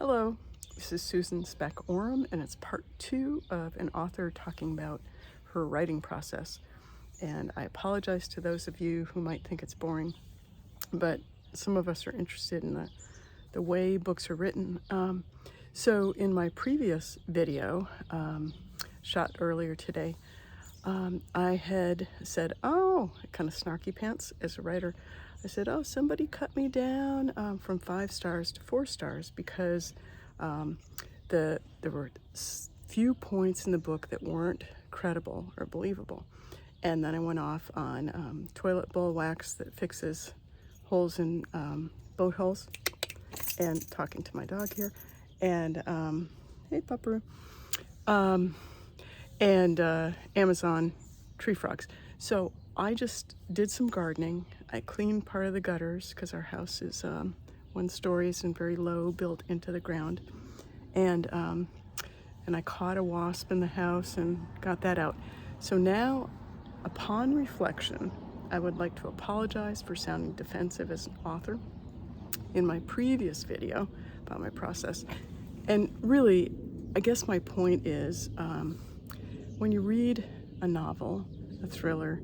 Hello, this is Susan Specht Oram, and it's part 2 of an author talking about her writing process. And I apologize to those of you who might think it's boring, but some of us are interested in the way books are written. So in my previous video, shot earlier today, I had said, kind of snarky pants as a writer, I said, somebody cut me down from 5 stars to 4 stars because there were few points in the book that weren't credible or believable. And then I went off on toilet bowl wax that fixes holes in boat holes, and talking to my dog here, and hey pupperoo, and Amazon tree frogs. So I just did some gardening. I cleaned part of the gutters because our house is 1 story and very low, built into the ground, and I caught a wasp in the house and got that out. So now, upon reflection, I would like to apologize for sounding defensive as an author in my previous video about my process. And really, I guess my point is, when you read a novel, a thriller,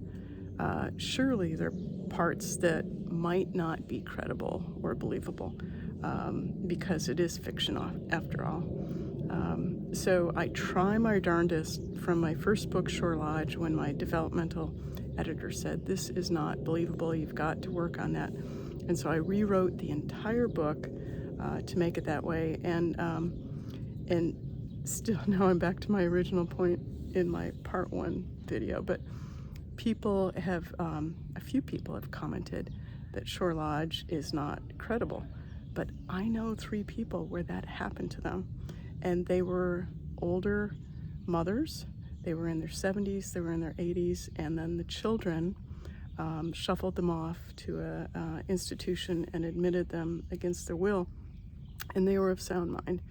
surely there are parts that might not be credible or believable, because it is fiction after all. So I try my darndest. From my first book, Shore Lodge, when my developmental editor said, this is not believable, you've got to work on that. And so I rewrote the entire book to make it that way. And still now I'm back to my original point in my part 1 video. But people have, a few people have commented that Shore Lodge is not credible. But I know 3 people where that happened to them. And they were older mothers. They were in their 70s, they were in their 80s, and then the children shuffled them off to an institution and admitted them against their will, and they were of sound mind.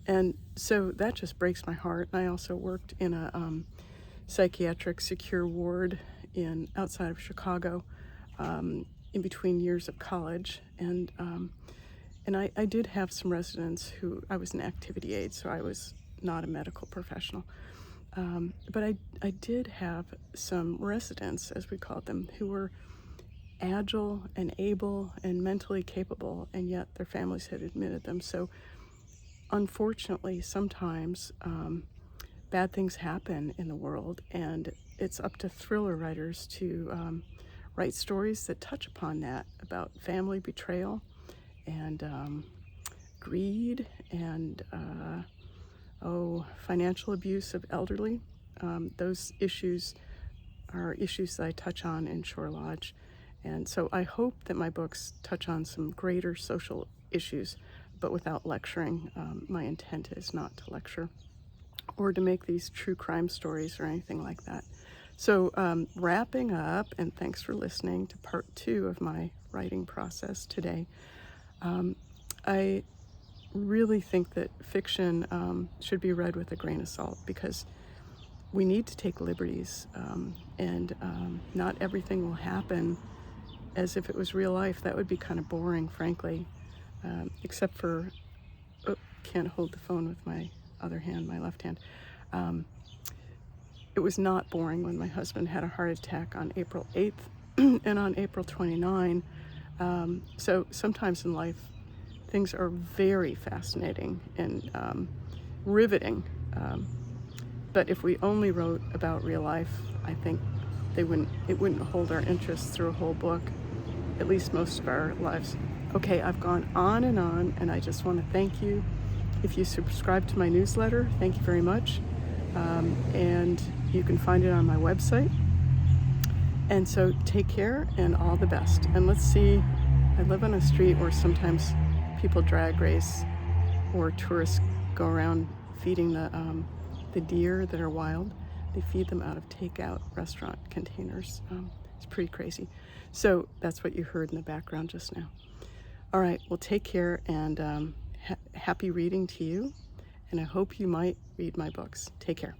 And so that just breaks my heart. And I also worked in a psychiatric secure ward outside of Chicago in between years of college, and I did have some residents who, I was an activity aide, so I was not a medical professional. But I did have some residents, as we called them, who were agile and able and mentally capable, and yet their families had admitted them. So unfortunately, sometimes bad things happen in the world, and it's up to thriller writers to write stories that touch upon that, about family betrayal and greed and financial abuse of elderly. Those issues are issues that I touch on in Shore Lodge. And so I hope that my books touch on some greater social issues, but without lecturing. My intent is not to lecture or to make these true crime stories or anything like that. So wrapping up, and thanks for listening to part 2 of my writing process today. I really think that fiction should be read with a grain of salt, because we need to take liberties, and not everything will happen as if it was real life. That would be kind of boring, frankly, except for, can't hold the phone with my other hand, my left hand. It was not boring when my husband had a heart attack on April 8th and on April 29. So sometimes in life, things are very fascinating and riveting. But if we only wrote about real life, I think it wouldn't hold our interest through a whole book, at least most of our lives. Okay, I've gone on, and I just want to thank you. If you subscribe to my newsletter, thank you very much. And you can find it on my website. And so take care and all the best. And let's see, I live on a street where sometimes people drag race, or tourists go around feeding the deer that are wild. They feed them out of takeout restaurant containers. It's pretty crazy. So that's what you heard in the background just now. All right, well, take care, and happy reading to you. And I hope you might read my books. Take care.